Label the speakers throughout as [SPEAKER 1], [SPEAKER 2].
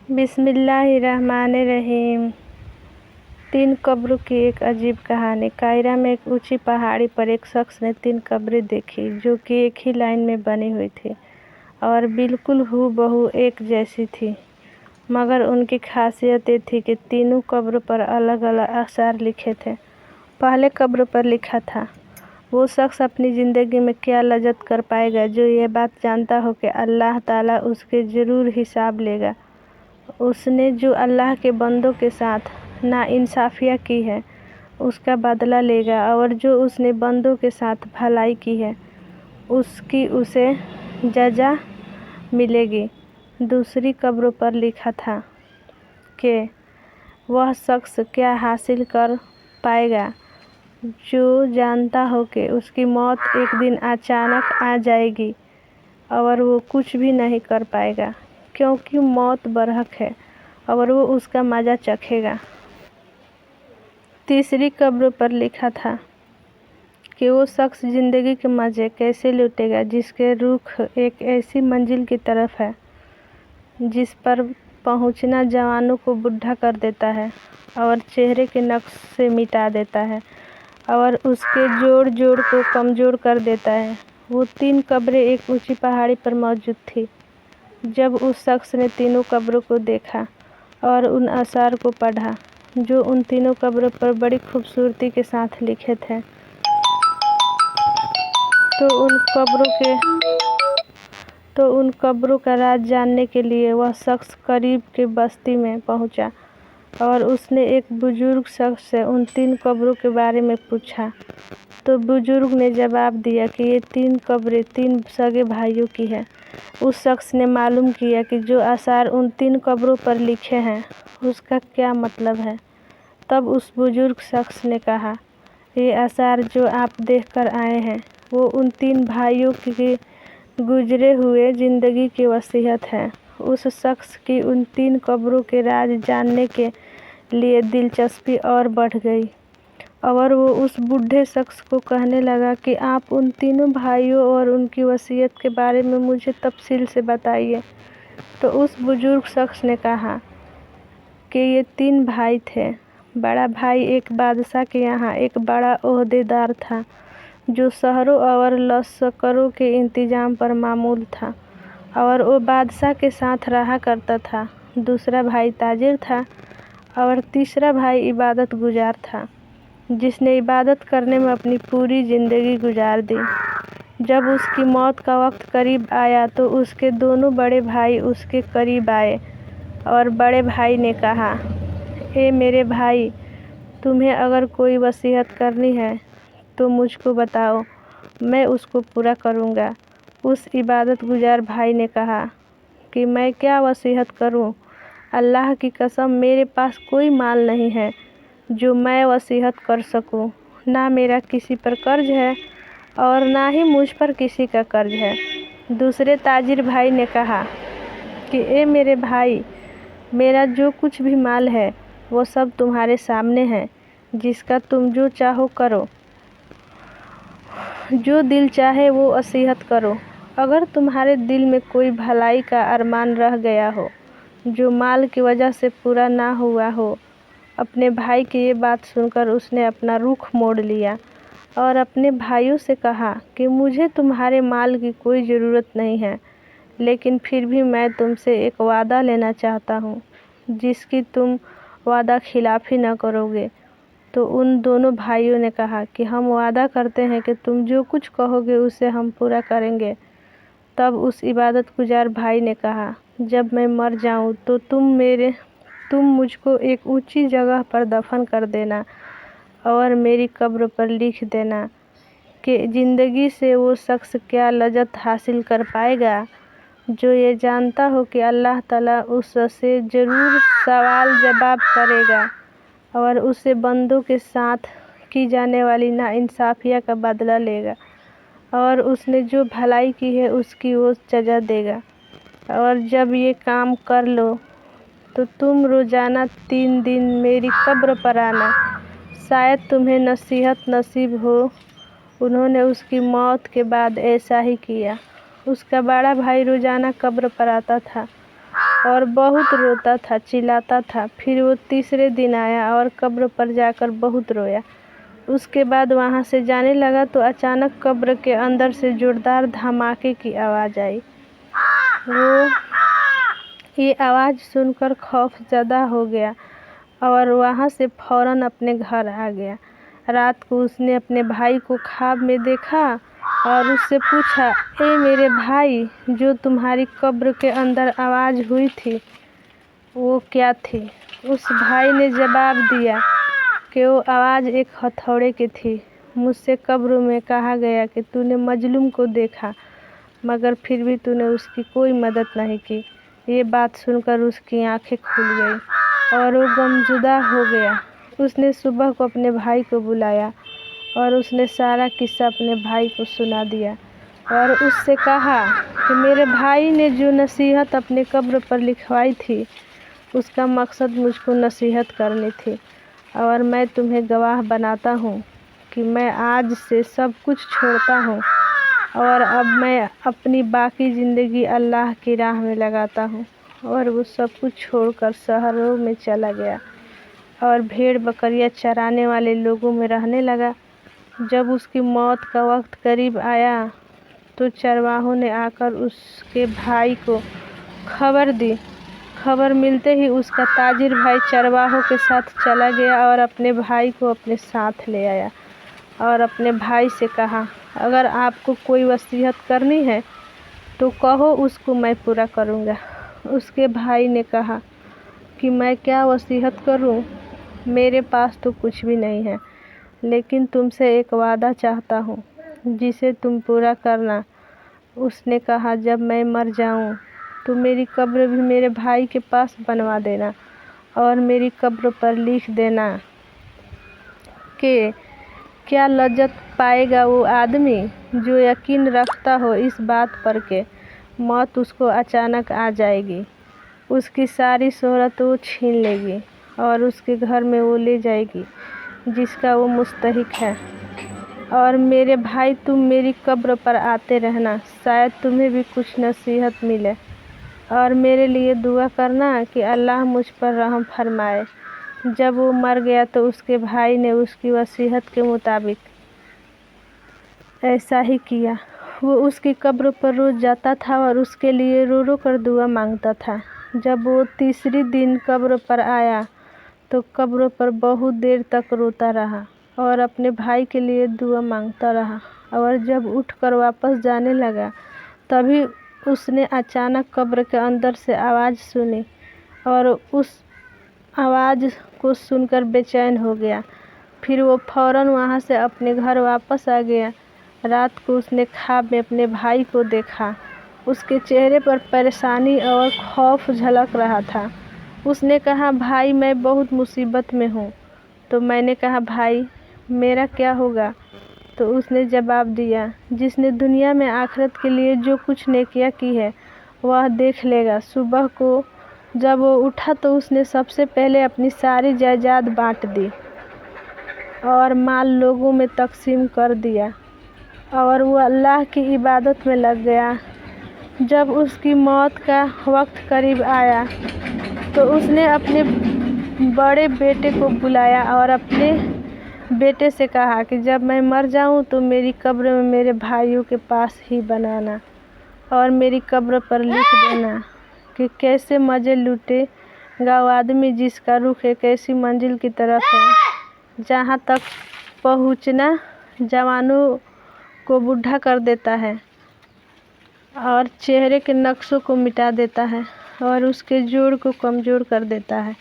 [SPEAKER 1] बिस्मिल्लाहिर्रहमानिर्रहीम। 3 कब्रों की एक अजीब कहानी। कायरा में एक ऊंची पहाड़ी पर एक शख्स ने 3 कब्रें देखी जो कि एक ही लाइन में बनी हुई थी और बिल्कुल हूबहू एक जैसी थी, मगर उनकी खासियत ये थी कि तीनों कब्रों पर अलग अलग अक्षर लिखे थे। पहले कब्र पर लिखा था, वो शख्स अपनी ज़िंदगी में क्या लज़्ज़त कर पाएगा जो ये बात जानता हो कि अल्लाह ताला उसके ज़रूर हिसाब लेगा। उसने जो अल्लाह के बंदों के साथ नाइंसाफ़ियाँ की है उसका बदला लेगा, और जो उसने बंदों के साथ भलाई की है उसकी उसे जज़ा मिलेगी। दूसरी कब्र पर लिखा था कि वह शख्स क्या हासिल कर पाएगा जो जानता हो कि उसकी मौत एक दिन अचानक आ जाएगी और वो कुछ भी नहीं कर पाएगा, क्योंकि मौत बरहक है और वो उसका मज़ा चखेगा। तीसरी कब्र पर लिखा था कि वो शख्स ज़िंदगी के मज़े कैसे लूटेगा जिसके रुख एक ऐसी मंजिल की तरफ है जिस पर पहुंचना जवानों को बूढ़ा कर देता है और चेहरे के नक्श से मिटा देता है और उसके जोड़ जोड़ को कमज़ोर कर देता है। वो 3 कब्रें एक ऊंची पहाड़ी पर मौजूद थी। जब उस शख्स ने तीनों कब्रों को देखा और उन आसार को पढ़ा जो उन तीनों कब्रों पर बड़ी खूबसूरती के साथ लिखे थे, तो उन कब्रों का राज जानने के लिए वह शख्स करीब की बस्ती में पहुंचा और उसने एक बुजुर्ग शख्स से उन 3 कब्रों के बारे में पूछा। तो बुजुर्ग ने जवाब दिया कि ये 3 कब्रें 3 सगे भाइयों की है। उस शख्स ने मालूम किया कि जो आसार उन 3 कब्रों पर लिखे हैं उसका क्या मतलब है। तब उस बुजुर्ग शख्स ने कहा, ये आसार जो आप देख कर आए हैं वो उन 3 भाइयों की गुजरे हुए ज़िंदगी की वसीयत है। उस शख्स की उन 3 कब्रों के राज जानने के लिए दिलचस्पी और बढ़ गई और वो उस बूढ़े शख्स को कहने लगा कि आप उन तीनों भाइयों और उनकी वसीयत के बारे में मुझे तफसील से बताइए। तो उस बुजुर्ग शख्स ने कहा कि ये 3 भाई थे। बड़ा भाई एक बादशाह के यहाँ एक बड़ा ओहदेदार था जो शहरों और लश्करों के इंतज़ाम पर मामूल था और वो बादशाह के साथ रहा करता था। दूसरा भाई ताजिर था और तीसरा भाई इबादत गुजार था जिसने इबादत करने में अपनी पूरी ज़िंदगी गुजार दी। जब उसकी मौत का वक्त करीब आया तो उसके दोनों बड़े भाई उसके करीब आए और बड़े भाई ने कहा, ए मेरे भाई, तुम्हें अगर कोई वसीयत करनी है तो मुझको बताओ, मैं उसको पूरा करूँगा। उस इबादत गुजार भाई ने कहा कि मैं क्या वसीयत करूँ, अल्लाह की कसम मेरे पास कोई माल नहीं है जो मैं वसीयत कर सकूँ। ना मेरा किसी पर कर्ज है और ना ही मुझ पर किसी का कर्ज है। दूसरे ताजिर भाई ने कहा कि ए मेरे भाई, मेरा जो कुछ भी माल है वो सब तुम्हारे सामने है, जिसका तुम जो चाहो करो, जो दिल चाहे वो वसीयत करो। अगर तुम्हारे दिल में कोई भलाई का अरमान रह गया हो जो माल की वजह से पूरा ना हुआ हो। अपने भाई की ये बात सुनकर उसने अपना रुख मोड़ लिया और अपने भाइयों से कहा कि मुझे तुम्हारे माल की कोई ज़रूरत नहीं है, लेकिन फिर भी मैं तुमसे एक वादा लेना चाहता हूँ जिसकी तुम वादा खिलाफ़ी न करोगे। तो उन दोनों भाइयों ने कहा कि हम वादा करते हैं कि तुम जो कुछ कहोगे उसे हम पूरा करेंगे। तब उस इबादत गुजार भाई ने कहा, जब मैं मर जाऊं तो तुम मुझको एक ऊंची जगह पर दफन कर देना और मेरी कब्र पर लिख देना कि ज़िंदगी से वो शख्स क्या लज़्ज़त हासिल कर पाएगा जो ये जानता हो कि अल्लाह ताला उससे ज़रूर सवाल जवाब करेगा और उसे बंदों के साथ की जाने वाली नाइंसाफ़ियाँ का बदला लेगा और उसने जो भलाई की है उसकी वो सज़ा देगा। और जब ये काम कर लो तो तुम रोज़ाना 3 दिन मेरी कब्र पर आना, शायद तुम्हें नसीहत नसीब हो। उन्होंने उसकी मौत के बाद ऐसा ही किया। उसका बड़ा भाई रोज़ाना कब्र पर आता था और बहुत रोता था, चिल्लाता था। फिर वो तीसरे दिन आया और कब्र पर जाकर बहुत रोया। उसके बाद वहाँ से जाने लगा तो अचानक कब्र के अंदर से जोरदार धमाके की आवाज़ आई। वो ये आवाज़ सुनकर खौफज़दा हो गया और वहाँ से फ़ौरन अपने घर आ गया। रात को उसने अपने भाई को ख्वाब में देखा और उससे पूछा, ए मेरे भाई, जो तुम्हारी कब्र के अंदर आवाज़ हुई थी वो क्या थी? उस भाई ने जवाब दिया कि वो आवाज़ एक हथौड़े की थी। मुझसे कब्र में कहा गया कि तूने मजलूम को देखा मगर फिर भी तूने उसकी कोई मदद नहीं की। ये बात सुनकर उसकी आंखें खुल गई और वो गमज़दा हो गया। उसने सुबह को अपने भाई को बुलाया और उसने सारा किस्सा अपने भाई को सुना दिया और उससे कहा कि मेरे भाई ने जो नसीहत अपने कब्र पर लिखवाई थी उसका मकसद मुझको नसीहत करनी थी और मैं तुम्हें गवाह बनाता हूँ कि मैं आज से सब कुछ छोड़ता हूँ और अब मैं अपनी बाकी ज़िंदगी अल्लाह की राह में लगाता हूँ। और वो सब कुछ छोड़कर शहरों में चला गया और भेड़ बकरियां चराने वाले लोगों में रहने लगा। जब उसकी मौत का वक्त करीब आया तो चरवाहों ने आकर उसके भाई को खबर दी। खबर मिलते ही उसका ताजिर भाई चरवाहों के साथ चला गया और अपने भाई को अपने साथ ले आया और अपने भाई से कहा, अगर आपको कोई वसीयत करनी है तो कहो, उसको मैं पूरा करूँगा। उसके भाई ने कहा कि मैं क्या वसीयत करूँ, मेरे पास तो कुछ भी नहीं है, लेकिन तुमसे एक वादा चाहता हूँ जिसे तुम पूरा करना। उसने कहा, जब मैं मर जाऊँ तो मेरी कब्र भी मेरे भाई के पास बनवा देना और मेरी कब्र पर लिख देना कि क्या लज्जत पाएगा वो आदमी जो यकीन रखता हो इस बात पर कि मौत उसको अचानक आ जाएगी, उसकी सारी शोहरत वो छीन लेगी और उसके घर में वो ले जाएगी जिसका वो मुस्तहिक है। और मेरे भाई, तुम मेरी कब्र पर आते रहना, शायद तुम्हें भी कुछ नसीहत मिले और मेरे लिए दुआ करना कि अल्लाह मुझ पर रहम फरमाए। जब वो मर गया तो उसके भाई ने उसकी वसीयत के मुताबिक ऐसा ही किया। वो उसकी कब्र पर रोज़ जाता था और उसके लिए रो रो कर दुआ मांगता था। जब वो तीसरी दिन कब्र पर आया तो कब्र पर बहुत देर तक रोता रहा और अपने भाई के लिए दुआ मांगता रहा। और जब उठकर वापस जाने लगा तभी उसने अचानक कब्र के अंदर से आवाज़ सुनी और उस आवाज़ को सुनकर बेचैन हो गया। फिर वो फ़ौरन वहाँ से अपने घर वापस आ गया। रात को उसने ख्वाब में अपने भाई को देखा। उसके चेहरे पर परेशानी और खौफ झलक रहा था। उसने कहा, भाई, मैं बहुत मुसीबत में हूँ। तो मैंने कहा, भाई, मेरा क्या होगा? तो उसने जवाब दिया, जिसने दुनिया में आखिरत के लिए जो कुछ नेकियां की है वह देख लेगा। सुबह को जब वो उठा तो उसने सबसे पहले अपनी सारी जायदाद बांट दी और माल लोगों में तकसीम कर दिया और वो अल्लाह की इबादत में लग गया। जब उसकी मौत का वक्त करीब आया तो उसने अपने बड़े बेटे को बुलाया और अपने बेटे से कहा कि जब मैं मर जाऊं तो मेरी कब्र में मेरे भाइयों के पास ही बनाना और मेरी कब्र पर लिख देना कि कैसे मज़े लूटेगा वो आदमी जिसका रुख एक ऐसी मंजिल की तरफ है जहाँ तक पहुँचना जवानों को बूढ़ा कर देता है और चेहरे के नक्शों को मिटा देता है और उसके जोड़ को कमज़ोर कर देता है।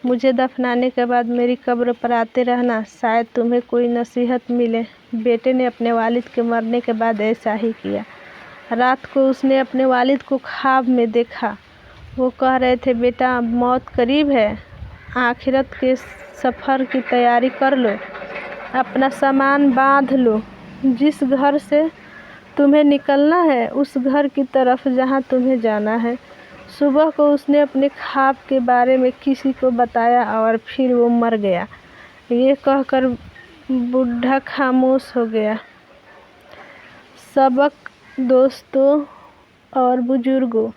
[SPEAKER 1] मुझे दफनाने के बाद मेरी कब्र पर आते रहना, शायद तुम्हें कोई नसीहत मिले। बेटे ने अपने वालिद के मरने के बाद ऐसा ही किया। रात को उसने अपने वालिद को ख्वाब में देखा। वो कह रहे थे, बेटा, मौत करीब है, आखिरत के सफ़र की तैयारी कर लो, अपना सामान बांध लो, जिस घर से तुम्हें निकलना है उस घर की तरफ जहाँ तुम्हें जाना है। सुबह को उसने अपने ख्वाब के बारे में किसी को बताया और फिर वो मर गया। ये कहकर बूढ़ा खामोश हो गया। सबक दोस्तों और बुजुर्गों,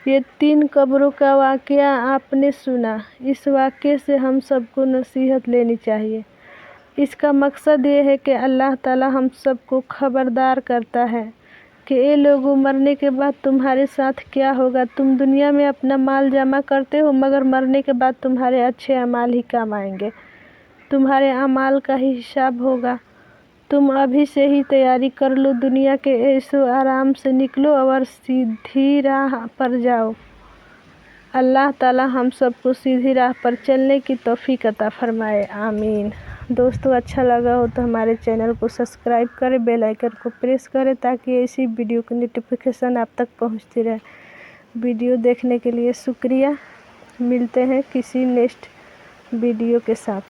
[SPEAKER 1] ये 3 कब्रों का वाक़या आपने सुना। इस वाक़ये से हम सबको नसीहत लेनी चाहिए। इसका मकसद ये है कि अल्लाह ताला हम सबको खबरदार करता है कि ये लोगों मरने के बाद तुम्हारे साथ क्या होगा। तुम दुनिया में अपना माल जमा करते हो, मगर मरने के बाद तुम्हारे अच्छे अमाल ही काम आएंगे। तुम्हारे अमाल का ही हिसाब होगा। तुम अभी से ही तैयारी कर लो, दुनिया के ऐशो आराम से निकलो और सीधी राह पर जाओ। अल्लाह ताला हम सबको सीधी राह पर चलने की तौफीक अता फरमाए, आमीन। दोस्तों, अच्छा लगा हो तो हमारे चैनल को सब्सक्राइब करें, बेल आइकन को प्रेस करें ताकि ऐसी वीडियो की नोटिफिकेशन आप तक पहुंचती रहे। वीडियो देखने के लिए शुक्रिया। मिलते हैं किसी नेक्स्ट वीडियो के साथ।